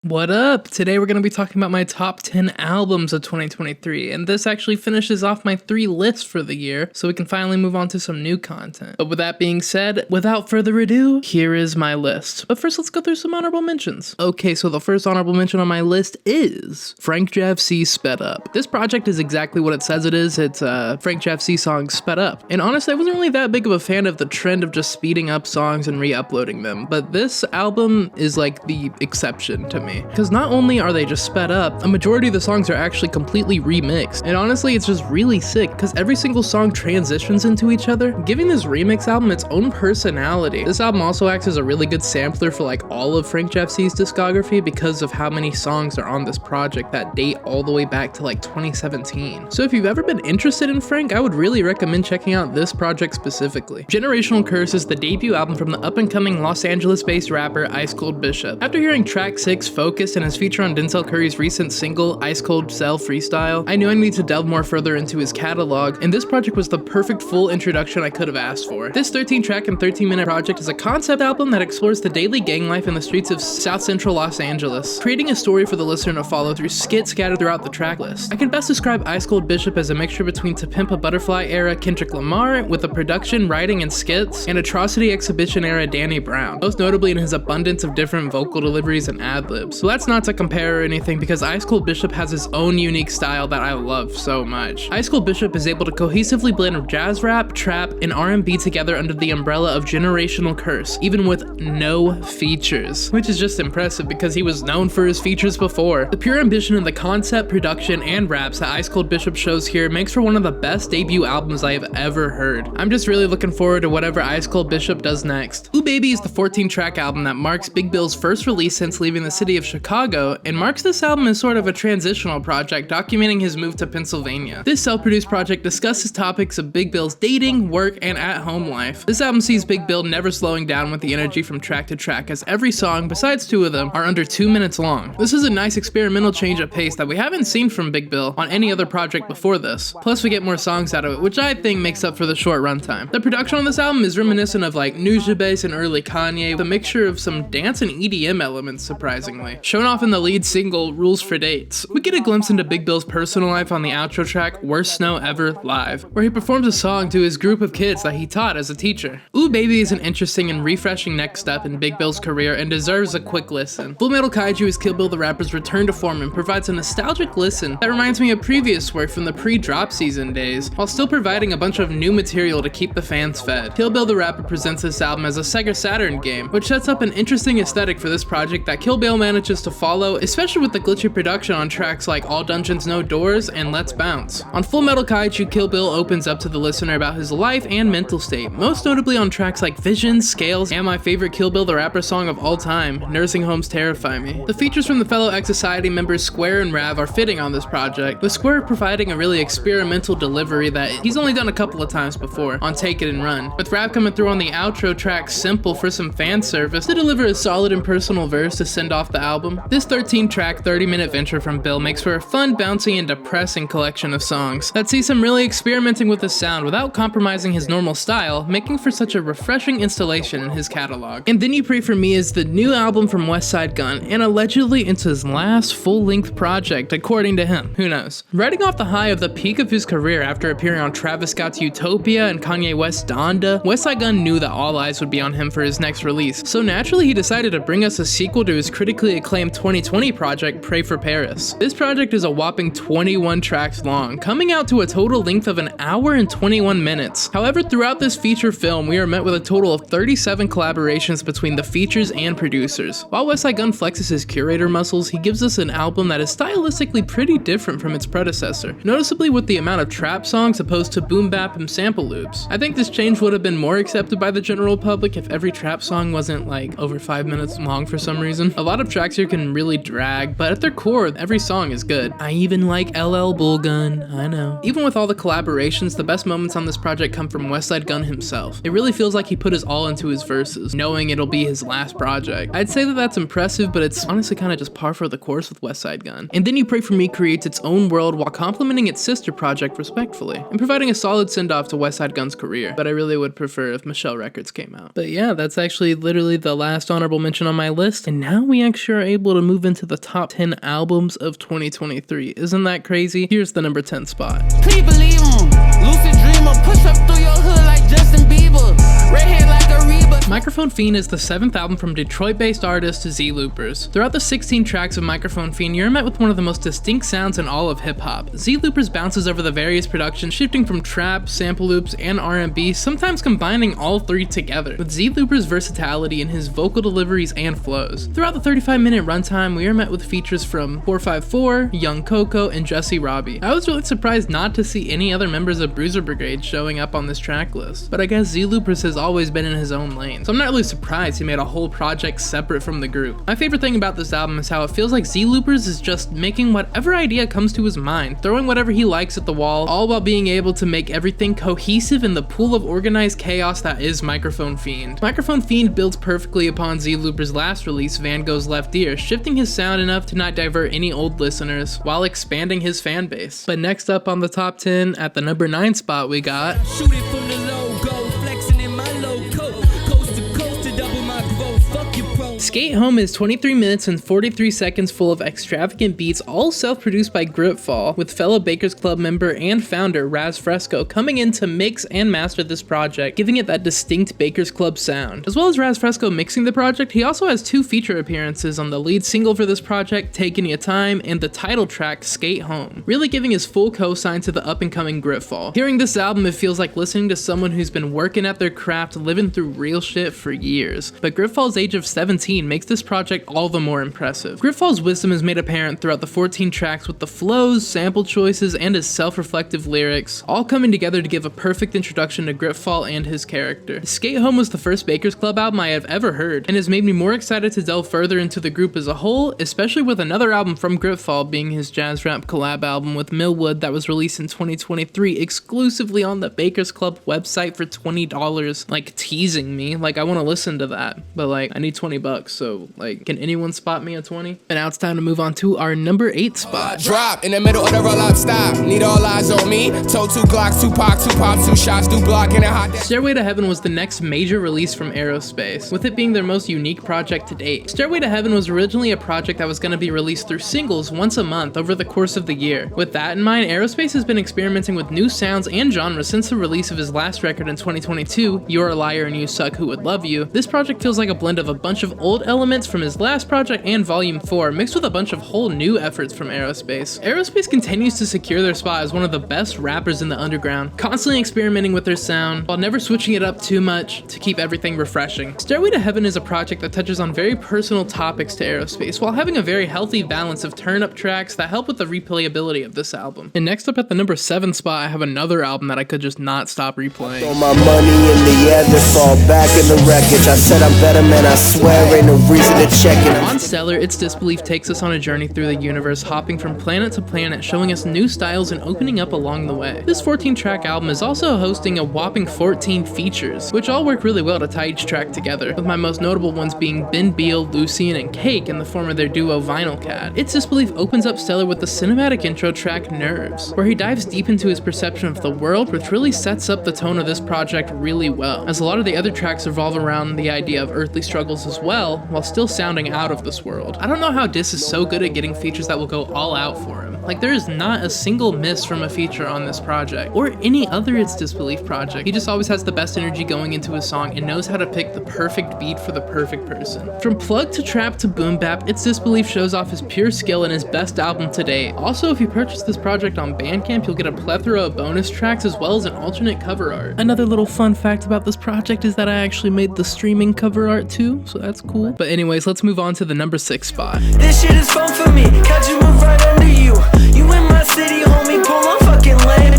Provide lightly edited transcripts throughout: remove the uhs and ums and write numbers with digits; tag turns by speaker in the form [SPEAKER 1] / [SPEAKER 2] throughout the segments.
[SPEAKER 1] What up? Today we're going to be talking about my top 10 albums of 2023, and this actually finishes off my 3 lists for the year, so we can finally move on to some new content. But with that being said, without further ado, here is my list. But first, let's go through some honorable mentions. Okay, so the first honorable mention on my list is FrankJavCee Sped Up. This project is exactly what it says it is. It's a FrankJavCee song Sped Up. And honestly, I wasn't really that big of a fan of the trend of just speeding up songs and re-uploading them, but this album is like the exception to me. Because not only are they just sped up, a majority of the songs are actually completely remixed. And honestly, it's just really sick because every single song transitions into each other, giving this remix album its own personality. This album also acts as a really good sampler for like all of FrankJavCee's discography because of how many songs are on this project that date all the way back to like 2017. So if you've ever been interested in Frank, I would really recommend checking out this project specifically. Generational Curse is the debut album from the up-and-coming Los Angeles-based rapper ICECOLDBISHOP. After hearing track 6, Focus, and his feature on Denzel Curry's recent single, Ice Cold Cell Freestyle, I knew I needed to delve more further into his catalog, and this project was the perfect full introduction I could have asked for. This 13-track and 13-minute project is a concept album that explores the daily gang life in the streets of South Central Los Angeles, creating a story for the listener to follow through skits scattered throughout the track list. I can best describe ICECOLDBISHOP as a mixture between To Pimp a Butterfly era Kendrick Lamar with the production, writing, and skits, and Atrocity Exhibition era Danny Brown, most notably in his abundance of different vocal deliveries and ad-libs. So that's not to compare or anything because ICECOLDBISHOP has his own unique style that I love so much. ICECOLDBISHOP is able to cohesively blend jazz rap, trap, and R&B together under the umbrella of Generational Curse, even with no features, which is just impressive because he was known for his features before. The pure ambition in the concept, production, and raps that ICECOLDBISHOP shows here makes for one of the best debut albums I have ever heard. I'm just really looking forward to whatever ICECOLDBISHOP does next. Ooh Baby is the 14-track album that marks Big Bill's first release since leaving the city of Chicago, and marks this album as sort of a transitional project documenting his move to Pennsylvania. This self-produced project discusses topics of Big Bill's dating, work, and at-home life. This album sees Big Bill never slowing down with the energy from track to track, as every song, besides 2 of them, are under 2 minutes long. This is a nice experimental change of pace that we haven't seen from Big Bill on any other project before this. Plus we get more songs out of it, which I think makes up for the short runtime. The production on this album is reminiscent of like Nujabes bass and early Kanye, with a mixture of some dance and EDM elements surprisingly, shown off in the lead single, Rules for Dates. We get a glimpse into Big Bill's personal life on the outro track, Worst Snow Ever Live, where he performs a song to his group of kids that he taught as a teacher. Ooh Baby is an interesting and refreshing next step in Big Bill's career and deserves a quick listen. FULLMETAL KAIJU is Kill Bill the Rapper's return to form and provides a nostalgic listen that reminds me of previous work from the pre-drop season days, while still providing a bunch of new material to keep the fans fed. Kill Bill the Rapper presents this album as a Sega Saturn game, which sets up an interesting aesthetic for this project that Kill Bill manages to follow, especially with the glitchy production on tracks like All Dungeons No Doors and Let's Bounce. On FULLMETAL KAIJU, Kill Bill opens up to the listener about his life and mental state, most notably on tracks like Vision, Scales, and my favorite Kill Bill the Rapper song of all time, Nursing Homes Terrify Me. The features from the fellow X Society members Square and Rav are fitting on this project, with Square providing a really experimental delivery that he's only done a couple of times before on Take It and Run, with Rav coming through on the outro track Simple for some fan service to deliver a solid and personal verse to send off the album. This 13-track, 30-minute venture from Bill makes for a fun, bouncy, and depressing collection of songs that sees him really experimenting with the sound without compromising his normal style, making for such a refreshing installation in his catalog. And Then You Pray For Me is the new album from Westside Gunn, and allegedly it's his last full-length project, according to him. Who knows? Riding off the high of the peak of his career after appearing on Travis Scott's Utopia and Kanye West's Donda, Westside Gunn knew that all eyes would be on him for his next release, so naturally he decided to bring us a sequel to his critically acclaimed 2020 project, Pray for Paris. This project is a whopping 21 tracks long, coming out to a total length of 1 hour and 21 minutes. However, throughout this feature film, we are met with a total of 37 collaborations between the features and producers. While Westside Gunn flexes his curator muscles, he gives us an album that is stylistically pretty different from its predecessor, noticeably with the amount of trap songs opposed to boom bap and sample loops. I think this change would have been more accepted by the general public if every trap song wasn't like over 5 minutes long for some reason. A lot of tracks here can really drag, but at their core, every song is good. I even like LL Bullgun, I know. Even with all the collaborations, the best moments on this project come from Westside Gunn himself. It really feels like he put his all into his verses, knowing it'll be his last project. I'd say that that's impressive, but it's honestly kind of just par for the course with Westside Gunn. And Then You Pray For Me creates its own world while complementing its sister project respectfully, and providing a solid send-off to Westside Gunn's career, but I really would prefer if Michelle Records came out. But yeah, that's actually literally the last honorable mention on my list, and now we actually actually are able to move into the top 10 albums of 2023. Isn't that crazy? Here's the number 10 spot.
[SPEAKER 2] Please believe him. Lucid dreamer, push up through your hood like Justin Bieber. Red hair like a Reba.
[SPEAKER 1] Microphone Fiend is the 7th album from Detroit-based artist ZelooperZ. Throughout the 16 tracks of Microphone Fiend, you're met with one of the most distinct sounds in all of hip-hop. ZelooperZ bounces over the various productions, shifting from trap, sample loops, and R&B, sometimes combining all three together, with ZelooperZ's versatility in his vocal deliveries and flows. Throughout the 35-minute runtime, we are met with features from 454, Young Coco, and Jesse Robbie. I was really surprised not to see any other members of Bruiser Brigade showing up on this track list, but I guess ZelooperZ has always been in his own lane, so I'm not really surprised he made a whole project separate from the group. My favorite thing about this album is how it feels like ZelooperZ is just making whatever idea comes to his mind, throwing whatever he likes at the wall, all while being able to make everything cohesive in the pool of organized chaos that is Microphone Fiend. Microphone Fiend builds perfectly upon ZelooperZ's last release, Van Gogh's Left Ear, shifting his sound enough to not divert any old listeners, while expanding his fan base. But next up on the top 10, at the number 9 spot, we got
[SPEAKER 2] Shoot it from the logo, flexing in my low coat. Coast to coast to double my growth. Fuck your pro.
[SPEAKER 1] Skate Home is 23 minutes and 43 seconds full of extravagant beats, all self-produced by Gritfall, with fellow Bakers Club member and founder Raz Fresco coming in to mix and master this project, giving it that distinct Bakers Club sound. As well as Raz Fresco mixing the project, he also has 2 feature appearances on the lead single for this project, Taking Your Time, and the title track, Skate Home, really giving his full co-sign to the up-and-coming Gritfall. Hearing this album, it feels like listening to someone who's been working at their craft, living through real shit for years. But Gritfall's age of 17 makes this project all the more impressive. Gritfall's wisdom is made apparent throughout the 14 tracks, with the flows, sample choices, and his self-reflective lyrics all coming together to give a perfect introduction to Gritfall and his character. Skate Home was the first Bakers Club album I have ever heard, and has made me more excited to delve further into the group as a whole, especially with another album from Gritfall being his jazz rap collab album with Millwood that was released in 2023 exclusively on the Bakers Club website for $20, like teasing me, like I want to listen to that, but like I need $20, so like can anyone spot me a 20? And now it's time to move on to our number 8 spot.
[SPEAKER 3] Drop in the middle of the roll up, stop. Need all eyes on me. Told 2 Glocks, 2 Pac, 2 pops, 2 shots, do block in a hot.
[SPEAKER 1] Stairway to Heaven was the next major release from Aerospace, with it being their most unique project to date. Stairway to Heaven was originally a project that was going to be released through singles once a month over the course of the year. With that in mind, Aerospace has been experimenting with new sounds and genres since the release of his last record in 2022, You're a Liar and You Suck, Who Would Love You. This project feels like a blend of a bunch of old elements from his last project and Volume 4, mixed with a bunch of whole new efforts from Aerospace. Aerospace continues to secure their spot as one of the best rappers in the underground, constantly experimenting with their sound, while never switching it up too much to keep everything refreshing. Stairway to Heaven is a project that touches on very personal topics to Aerospace, while having a very healthy balance of turn-up tracks that help with the replayability of this album. And next up at the number 7 spot, I have another album that I could just not stop replaying.
[SPEAKER 4] Throw my money in the air, then fall back in the wreckage. I said I'm better, man, I swear ain't no reason to check it.
[SPEAKER 1] On Stellar, ItsDisbelief takes us on a journey through the universe, hopping from planet to planet, showing us new styles and opening up along the way. This 14-track album is also hosting a whopping 14 features, which all work really well to tie each track together, with my most notable ones being Ben Beal, Lucian, and Cake in the form of their duo Vinyl Cat. ItsDisbelief opens up Stellar with the cinematic intro track Nerves, where he dives deep into his perception of the world, which really sets up the tone of this project really well, as a lot of the other tracks revolve around the idea of earthly struggles as well, while still sounding out of this world. I don't know how Dis is so good at getting features that will go all out for him. Like, there is not a single miss from a feature on this project, or any other ItsDisbelief project. He just always has the best energy going into his song and knows how to pick the perfect beat for the perfect person. From plug to trap to boom bap, ItsDisbelief shows off his pure skill in his best album to date. Also, if you purchase this project on Bandcamp, you'll get a plethora of bonus tracks as well as an alternate cover art. Another little fun fact about this project is that I actually made the streaming cover art too, so that's cool. But anyways, let's move on to the number 6 spot.
[SPEAKER 2] This shit is fun for me. Catch you move right under you. You in my city, homie. Pull my fucking land.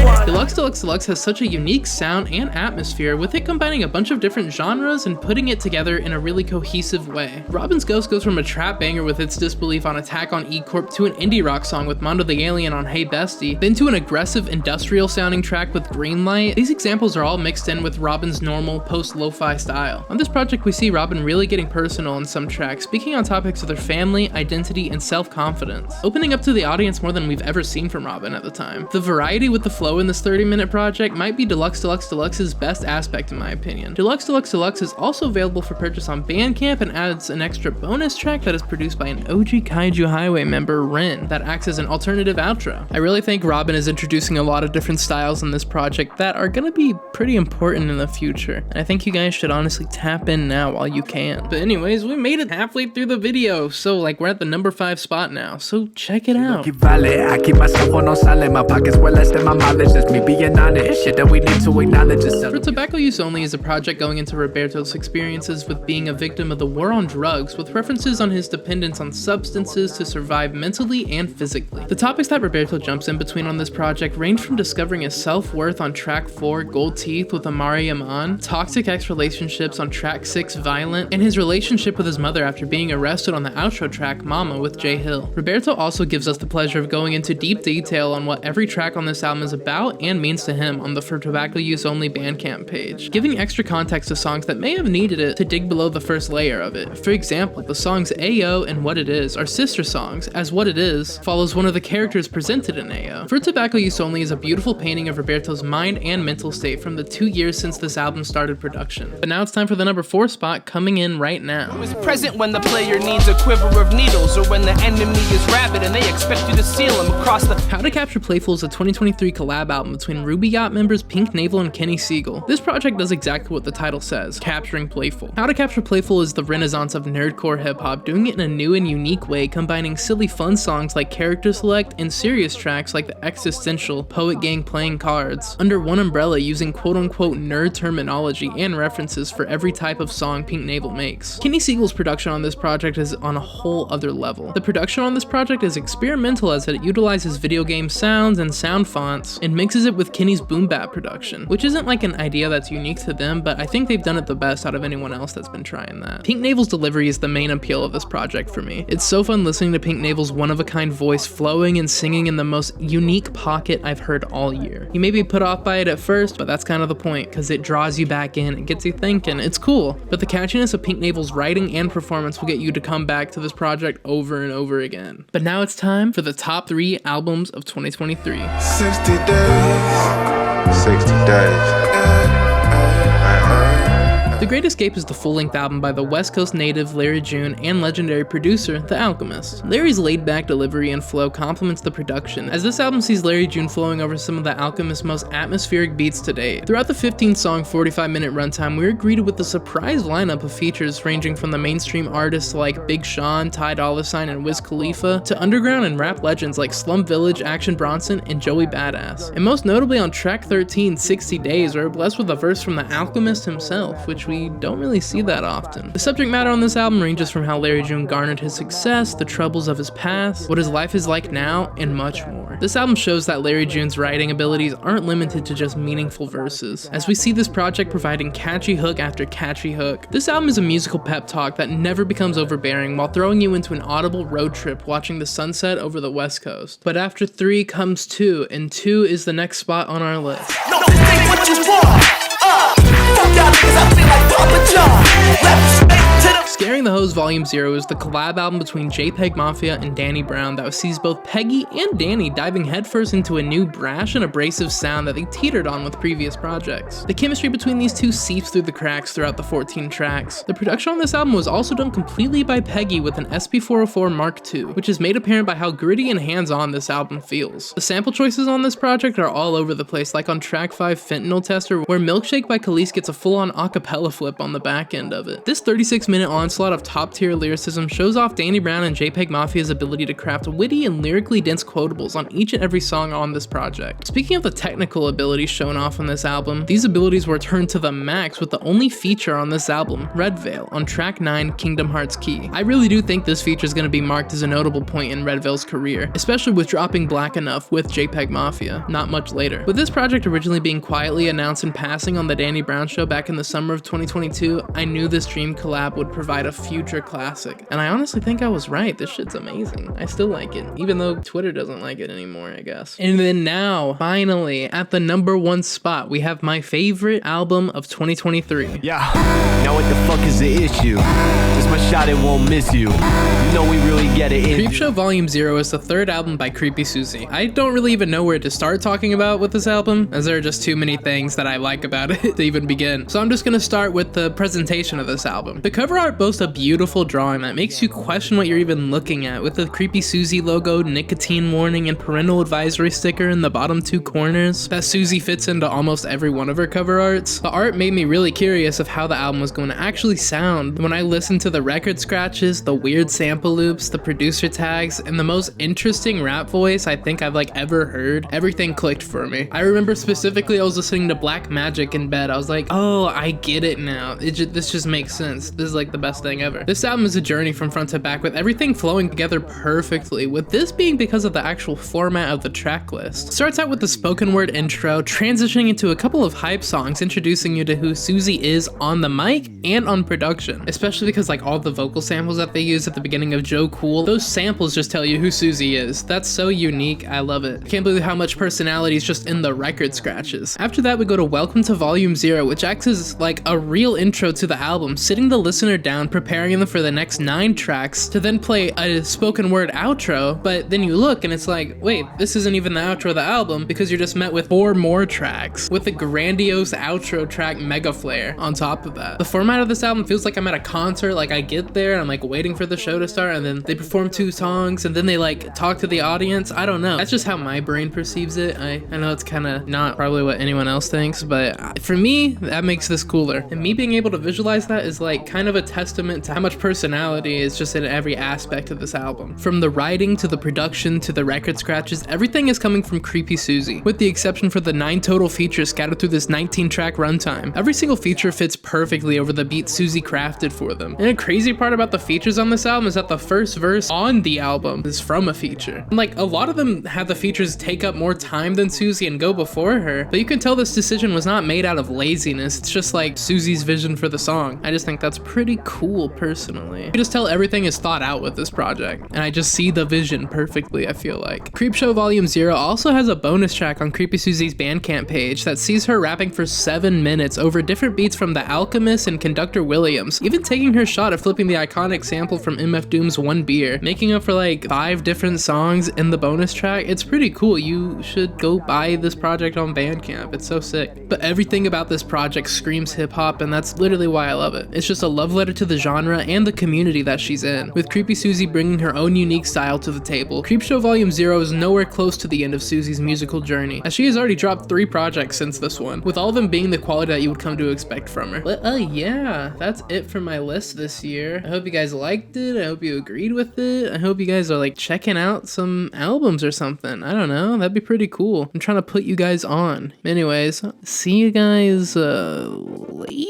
[SPEAKER 1] Deluxe has such a unique sound and atmosphere, with it combining a bunch of different genres and putting it together in a really cohesive way. Robin's Ghost goes from a trap banger with ItsDisbelief on Attack on E-Corp to an indie rock song with Mondo the Alien on Hey Bestie, then to an aggressive industrial sounding track with Greenlight. These examples are all mixed in with Robin's normal post-lo-fi style. On this project, we see Robin really getting personal in some tracks, speaking on topics of their family, identity, and self-confidence, opening up to the audience more than we've ever ever seen from Robin at the time. The variety with the flow in this 30-minute project might be Deluxe's best aspect in my opinion. Deluxe is also available for purchase on Bandcamp and adds an extra bonus track that is produced by an OG Kaiju Highway member, Ren, that acts as an alternative outro. I really think Robin is introducing a lot of different styles in this project that are gonna be pretty important in the future, and I think you guys should honestly tap in now while you can. But anyways, we made it halfway through the video, so like we're at the number 5 spot now, so check it out.
[SPEAKER 5] I keep myself on silent, my pockets well less than my mileage, that's me being honest, shit that we need to acknowledge.
[SPEAKER 1] For Tobacco Use Only is a project going into Roberto's experiences with being a victim of the war on drugs, with references on his dependence on substances to survive mentally and physically. The topics that Roberto jumps in between on this project range from discovering his self-worth on track 4, Gold Teeth with Amari Aman, toxic ex-relationships on track 6, Violent, and his relationship with his mother after being arrested on the outro track, Mama with Jay Hill. Roberto also gives us the pleasure of going into deep detail on what every track on this album is about and means to him on the For Tobacco Use Only Bandcamp page, giving extra context to songs that may have needed it to dig below the first layer of it. For example, the songs Ayo and What It Is are sister songs, as What It Is follows one of the characters presented in Ayo. For Tobacco Use Only is a beautiful painting of Roberto's mind and mental state from the 2 years since this album started production. But now it's time for the number 4 spot, coming in right now.
[SPEAKER 2] Is present when the player needs a quiver of needles, or when the enemy is rabid and they expect you to seal him across the...
[SPEAKER 1] How to Capture Playful is a 2023 collab album between Ruby Yacht members Pink Navel and Kenny Segal. This project does exactly what the title says, capturing Playful. How to Capture Playful is the renaissance of nerdcore hip-hop, doing it in a new and unique way, combining silly fun songs like Character Select and serious tracks like the existential Poet Gang Playing Cards, under one umbrella using quote-unquote nerd terminology and references for every type of song Pink Navel makes. Kenny Segal's production on this project is on a whole other level. The production on this project is experimental as it utilizes video game sounds and sound fonts and mixes it with Kenny's boom bap production, which isn't like an idea that's unique to them, but I think they've done it the best out of anyone else that's been trying that. Pink Navel's delivery is the main appeal of this project for me. It's so fun listening to Pink Navel's one-of-a-kind voice flowing and singing in the most unique pocket I've heard all year. You may be put off by it at first, but that's kind of the point, because it draws you back in, it gets you thinking, it's cool. But the catchiness of Pink Navel's writing and performance will get you to come back to this project over and over again. But now it's time for the top 3 albums of 2023.
[SPEAKER 6] 60 days. 60 days.
[SPEAKER 1] The Great Escape is the full-length album by the West Coast native Larry June and legendary producer, The Alchemist. Larry's laid-back delivery and flow complements the production, as this album sees Larry June flowing over some of The Alchemist's most atmospheric beats to date. Throughout the 15-song, 45-minute runtime, we were greeted with a surprise lineup of features ranging from the mainstream artists like Big Sean, Ty Dolla $ign, and Wiz Khalifa, to underground and rap legends like Slum Village, Action Bronson, and Joey Badass. And most notably on track 13, 60 Days, we were blessed with a verse from The Alchemist himself, which we don't really see that often. The subject matter on this album ranges from how Larry June garnered his success, the troubles of his past, what his life is like now, and much more. This album shows that Larry June's writing abilities aren't limited to just meaningful verses, as we see this project providing catchy hook after catchy hook. This album is a musical pep talk that never becomes overbearing while throwing you into an audible road trip watching the sunset over the West Coast. But after 3 comes 2, and 2 is the next spot on our list.
[SPEAKER 7] No, this ain't what you want. Fuck y'all niggas, I feel like Papa John. Left straight to the...
[SPEAKER 1] Scaring the Hose Volume 0 is the collab album between JPEGMAFIA and Danny Brown that sees both Peggy and Danny diving headfirst into a new brash and abrasive sound that they teetered on with previous projects. The chemistry between these two seeps through the cracks throughout the 14 tracks. The production on this album was also done completely by Peggy with an SP404 Mark II, which is made apparent by how gritty and hands-on this album feels. The sample choices on this project are all over the place, like on track 5 Fentanyl Tester, where Milkshake by Khalees gets a full-on acapella flip on the back end of it. This 36-minute onslaught of top-tier lyricism shows off Danny Brown and JPEGMAFIA's ability to craft witty and lyrically dense quotables on each and every song on this project. Speaking of the technical abilities shown off on this album, these abilities were turned to the max with the only feature on this album, Red Veil, on track 9, Kingdom Hearts Key. I really do think this feature is going to be marked as a notable point in Red Veil's career, especially with dropping Black Enough with JPEGMAFIA, not much later. With this project originally being quietly announced in passing on the Danny Brown show Creepshow back in the summer of 2022, I knew this dream collab would provide a future classic. And I honestly think I was right. This shit's amazing. I still like it, even though Twitter doesn't like it anymore, I guess. And then now, finally, at the #1 spot, we have my favorite album of 2023.
[SPEAKER 8] Yeah, now what the fuck is the issue? It's my shot, it won't miss you. You know we really get it in.
[SPEAKER 1] Creepshow Volume 0 is the third album by creepysusie. I don't really even know where to start talking about with this album, as there are just too many things that I like about it to even begin. So I'm just gonna start with the presentation of this album. The cover art boasts a beautiful drawing that makes you question what you're even looking at, with the creepysusie logo, nicotine warning, and parental advisory sticker in the bottom 2 corners. That Susie fits into almost every one of her cover arts. The art made me really curious of how the album was going to actually sound. When I listened to the record scratches, the weird sample loops, the producer tags, and the most interesting rap voice I think I've like ever heard, everything clicked for me. I remember specifically I was listening to Black Magic in bed. I was like, oh, I get it now. This just makes sense. This is like the best thing ever. This album is a journey from front to back with everything flowing together perfectly, with this being because of the actual format of the track list. It starts out with the spoken word intro, transitioning into a couple of hype songs introducing you to who Susie is on the mic and on production, especially because like all the vocal samples that they use at the beginning of Joe Cool, those samples just tell you who Susie is. That's so unique. I love it. I can't believe how much personality is just in the record scratches. After that, we go to Welcome to Volume 0, which acts as like a real intro to the album, sitting the listener down, preparing them for the next 9 tracks to then play a spoken word outro. But then you look and it's like, wait, this isn't even the outro of the album, because you're just met with 4 more tracks with a grandiose outro track, Mega Flare, on top of that. The format of this album feels like I'm at a concert. Like I get there and I'm like waiting for the show to start, and then they perform 2 songs and then they like talk to the audience. I don't know. That's just how my brain perceives it. I know it's kind of not probably what anyone else thinks, but for me, that makes this cooler. And me being able to visualize that is like kind of a testament to how much personality is just in every aspect of this album. From the writing to the production to the record scratches, everything is coming from creepysusie, with the exception for the 9 total features scattered through this 19-track runtime. Every single feature fits perfectly over the beat Susie crafted for them. And a crazy part about the features on this album is that the first verse on the album is from a feature. And like a lot of them have the features take up more time than Susie and go before her, but you can tell this decision was not made out of laziness. It's just like Susie's vision for the song. I just think that's pretty cool personally. You can just tell everything is thought out with this project, and I just see the vision perfectly, I feel like. Creepshow Volume 0 also has a bonus track on creepysusie's Bandcamp page that sees her rapping for 7 minutes over different beats from The Alchemist and Conductor Williams, even taking her shot at flipping the iconic sample from MF Doom's One Beer, making up for like 5 different songs in the bonus track. It's pretty cool. You should go buy this project on Bandcamp. It's so sick. But everything about this project screams hip-hop, and that's literally why I love it. It's just a love letter to the genre and the community that she's in, with creepysusie bringing her own unique style to the table. Creepshow Volume 0 is nowhere close to the end of Susie's musical journey, as she has already dropped 3 projects since this one, with all of them being the quality that you would come to expect from her. But yeah, that's it for my list this year. I hope you guys liked it. I hope you agreed with it. I hope you guys are like checking out some albums or something. I don't know, that'd be pretty cool. I'm trying to put you guys on. Anyways, see you guys later.